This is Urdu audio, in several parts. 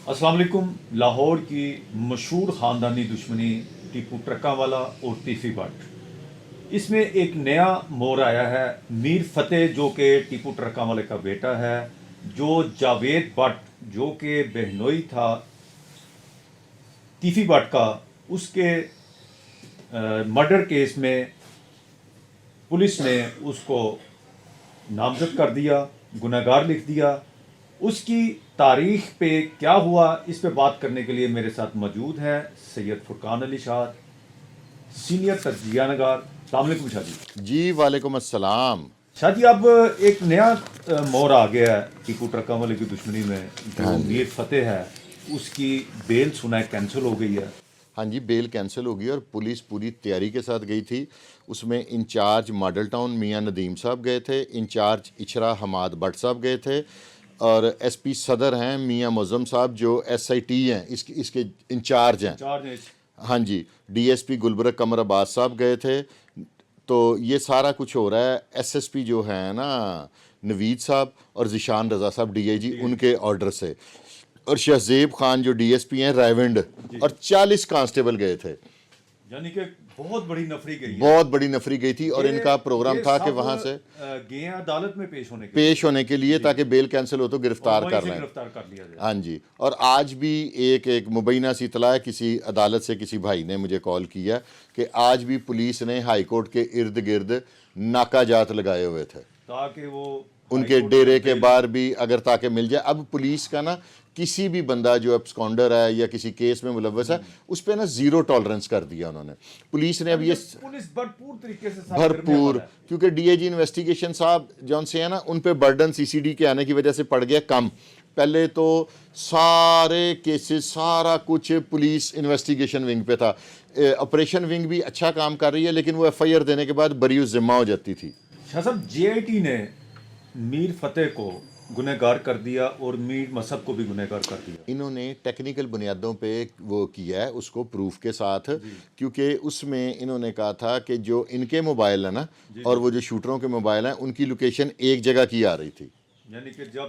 السلام علیکم۔ لاہور کی مشہور خاندانی دشمنی ٹیپو ٹرکا والا اور تیفی بٹ، اس میں ایک نیا موڑ آیا ہے۔ میر فتح جو کہ ٹیپو ٹرکا والے کا بیٹا ہے، جو جاوید بٹ جو کہ بہنوئی تھا تیفی بٹ کا، اس کے مرڈر کیس میں پولیس نے اس کو نامزد کر دیا، گناہ گار لکھ دیا۔ اس کی تاریخ پہ کیا ہوا، اس پہ بات کرنے کے لیے میرے ساتھ موجود ہے سید فرقان علی شاہ، سینئر تجزیہ نگار۔ السلام علیکم شاہ جی۔ جی وعلیکم السلام۔ شاہ جی، اب ایک نیا موڑ آ گیا ہے ٹیپو ٹرکا والے کی دشمنی میں۔ جو میر فتح ہے، اس کی بیل سنا ہے کینسل ہو گئی ہے۔ ہاں جی، بیل کینسل ہو گئی اور پولیس پوری تیاری کے ساتھ گئی تھی۔ اس میں انچارج ماڈل ٹاؤن میاں ندیم صاحب گئے تھے، انچارج اچھرا حماد بٹ صاحب گئے تھے، اور ایس پی صدر ہیں میاں معظم صاحب جو ایس آئی ٹی ہیں، اس کے انچارج ہیں۔ ہاں جی، D S P Gulberg Qamar Abbas صاحب گئے تھے۔ تو یہ سارا کچھ ہو رہا ہے ایس ایس پی جو ہیں نا نوید صاحب اور ذیشان رضا صاحب ڈی آئی جی، ان کے آرڈر سے، اور شہزیب خان جو ڈی ایس پی ہیں رائیونڈ، اور 40 کانسٹیبل گئے تھے۔ یعنی کہ بہت بڑی نفری گئی ہے، بہت بڑی نفری گئی تھی، اور ان کا پروگرام تھا کہ وہاں سے گئے ہیں عدالت میں پیش ہونے کے لیے تاکہ بیل کینسل ہو تو گرفتار کر لیں۔ گرفتار کر لیا جائے۔ ہاں جی، اور آج بھی ایک مبینہ سی اطلاع ہے، کسی عدالت سے کسی بھائی نے مجھے کال کیا کہ آج بھی پولیس نے ہائی کورٹ کے ارد گرد ناکہ جات لگائے ہوئے تھے تاکہ وہ ان کے ڈیرے کے باہر بھی، اگر تاکہ مل جائے۔ اب پولیس کا نا کسی بھی بندہ جو ابسکانڈر ہے یا کسی کیس میں ملوث ہے، اس پہ نا زیرو ٹالرنس کر دیا انہوں نے۔ پولیس نے اب یہ پولیس بھرپور طریقے سے بھرپور، کیونکہ ڈی اے جی انویسٹیگیشن صاحب جون سے ہیں نا، ان پہ برڈن سی سی ڈی کے آنے کی وجہ سے پڑ گیا کم۔ پہلے تو سارے کیسز سارا کچھ پولیس انویسٹیگیشن ونگ پہ تھا۔ آپریشن ونگ بھی اچھا کام کر رہی ہے، لیکن وہ ایف آئی آر دینے کے بعد بری ذمہ ہو جاتی تھی۔ شاہ صاحب، جے آئی ٹی نے میر فتح کو گنہ گار کر دیا اور میر مصعب کو بھی گنہ گار کر دیا۔ انہوں نے ٹیکنیکل بنیادوں پہ وہ کیا ہے، اس کو پروف کے ساتھ، کیونکہ اس میں انہوں نے کہا تھا کہ جو ان کے موبائل ہیں نا اور وہ جو شوٹروں کے موبائل ہیں، ان کی لوکیشن ایک جگہ کی آ رہی تھی۔ یعنی کہ جب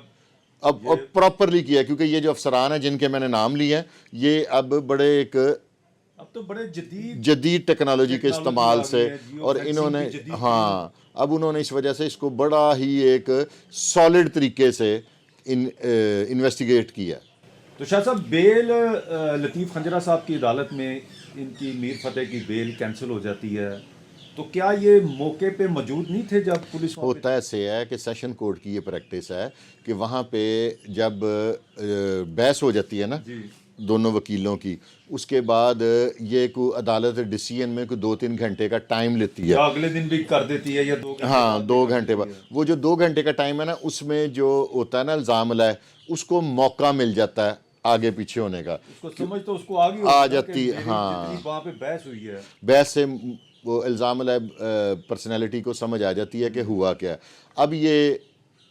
اب پراپرلی کیا، کیونکہ یہ جو افسران ہیں جن کے میں نے نام لیے ہیں، یہ اب بڑے اب تو بڑے جدید ٹیکنالوجی کے استعمال سے، اور انہوں نے اب انہوں نے اس وجہ سے اس کو بڑا ہی ایک سالڈ طریقے سے انویسٹیگیٹ کیا۔ تو شاہ صاحب، بیل لطیف خنجرہ صاحب کی عدالت میں ان کی میر فتح کی بیل کینسل ہو جاتی ہے، تو کیا یہ موقع پہ موجود نہیں تھے جب پولیس ہوتا ایسے ہے کہ سیشن کورٹ کی یہ پریکٹس ہے کہ وہاں پہ جب بحث ہو جاتی ہے نا دونوں وکیلوں کی، اس کے بعد یہ کوئی عدالت ڈیسیژن میں کوئی 2-3 گھنٹے کا ٹائم لیتی ہے، یا اگلے دن بھی کر دیتی ہے، یا 2 گھنٹے؟ ہاں، 2 گھنٹے بعد۔ وہ جو 2 گھنٹے کا ٹائم ہے نا، اس میں جو ہوتا ہے نا الزام لائے، اس کو موقع مل جاتا ہے آگے پیچھے ہونے کا، اس کو سمجھ تو اس کو آگے آ جاتی ہے۔ ہاں، جتنی وہاں پہ بحث ہوئی ہے، بحث سے وہ الزام پرسنالٹی کو سمجھ آ جاتی ہے کہ ہوا کیا ہے۔ اب یہ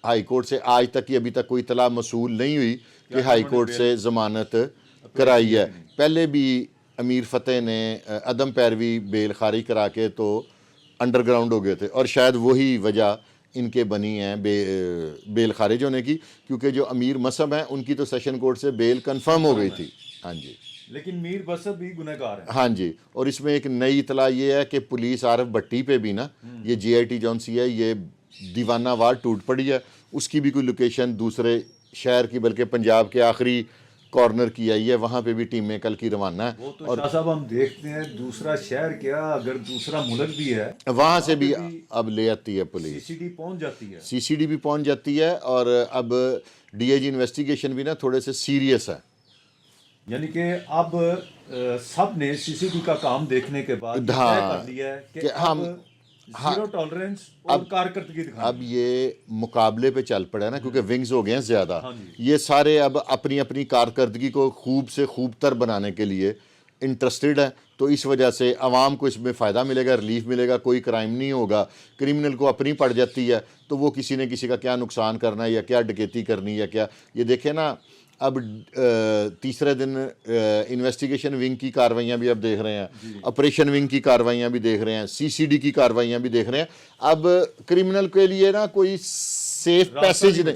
ہائی کورٹ سے آج تک کی ابھی تک کوئی اطلاع موصول نہیں ہوئی کہ ہائی کورٹ سے ضمانت کرائی ہے۔ پہلے بھی امیر فتح نے عدم پیروی بیل خارج کرا کے تو انڈر گراؤنڈ ہو گئے تھے، اور شاید وہی وجہ ان کے بنی ہیں بیل خارج ہونے کی، کیونکہ جو امیر مصعب ہیں ان کی تو سیشن کورٹ سے بیل کنفرم ہو گئی تھی۔ ہاں جی، لیکن میر مصعب بھی گنہ گار ہے۔ ہاں جی، اور اس میں ایک نئی اطلاع یہ ہے کہ پولیس عارف بٹی پہ بھی نا، یہ جے آئی ٹی جون سی ہے، یہ دیوانہ وار ٹوٹ پڑی ہے، اس کی بھی کوئی لوکیشن دوسرے شہر کی بلکہ پنجاب کے آخری کارنر کی آئی ہے، وہاں پہ بھی ٹیمیں کل کی روانہ ہے۔ وہ تو شاہ صاحب ہم دیکھتے ہیں دوسرا شہر کیا، اگر دوسرا ملک بھی ہے وہاں سے بھی اب لے آتی ہے پولیس، سی سی ڈی پہنچ جاتی ہے۔ سی سی ڈی بھی پہنچ جاتی ہے، اور اب ڈی اے جی انویسٹیگیشن بھی نا تھوڑے سے سیریس ہے۔ یعنی کہ اب سب نے سی سی ڈی کا کام دیکھنے کے بعد طے کر لیا ہے کہ اب زیرو ٹالرنس اور کارکردگی دکھانی۔ اب یہ مقابلے پہ چل پڑا ہے نا، کیونکہ ونگز ہو گئے ہیں زیادہ، یہ سارے اب اپنی اپنی کارکردگی کو خوب سے خوب تر بنانے کے لیے انٹرسٹڈ ہے، تو اس وجہ سے عوام کو اس میں فائدہ ملے گا، ریلیف ملے گا، کوئی کرائم نہیں ہوگا۔ کرمنل کو اپنی پڑ جاتی ہے تو وہ کسی نے کسی کا کیا نقصان کرنا ہے یا کیا ڈکیتی کرنی ہے یا کیا، یہ دیکھیں نا اب تیسرے دن انویسٹیگیشن ونگ کی کارروائیاں بھی اب دیکھ رہے ہیں، آپریشن ونگ کی کارروائیاں بھی دیکھ رہے ہیں، سی سی ڈی کی کارروائیاں بھی دیکھ رہے ہیں۔ اب کرمنل کے لیے نا کوئی سیف پیسج نہیں،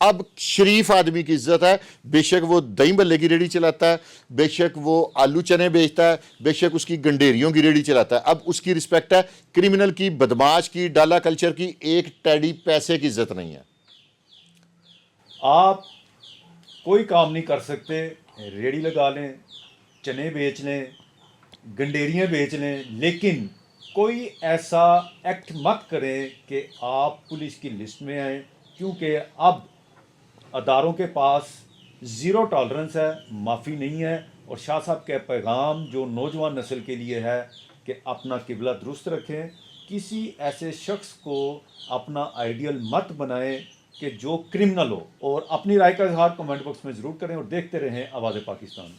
اب شریف آدمی کی عزت ہے، بے شک وہ دہی بھلے کی ریڑھی چلاتا ہے، بے شک وہ آلو چنے بیچتا ہے، بے شک اس کی گنڈیریوں کی ریڑھی چلاتا ہے، اب اس کی رسپیکٹ ہے۔ کرمنل کی، بدماش کی، ڈالا کلچر کی ایک ٹیڈی پیسے کی عزت نہیں ہے۔ آپ کوئی کام نہیں کر سکتے، ریڑھی لگا لیں، چنے بیچ لیں، گنڈیریاں بیچ لیں، لیکن کوئی ایسا ایکٹ مت کریں کہ آپ پولیس کی لسٹ میں آئیں، کیونکہ اب اداروں کے پاس زیرو ٹالرنس ہے، معافی نہیں ہے۔ اور شاہ صاحب کا پیغام جو نوجوان نسل کے لیے ہے کہ اپنا قبلہ درست رکھیں، کسی ایسے شخص کو اپنا آئیڈیل مت بنائیں کہ جو کرمنل ہو، اور اپنی رائے کا اظہار کمنٹ باکس میں ضرور کریں، اور دیکھتے رہیں آواز پاکستان۔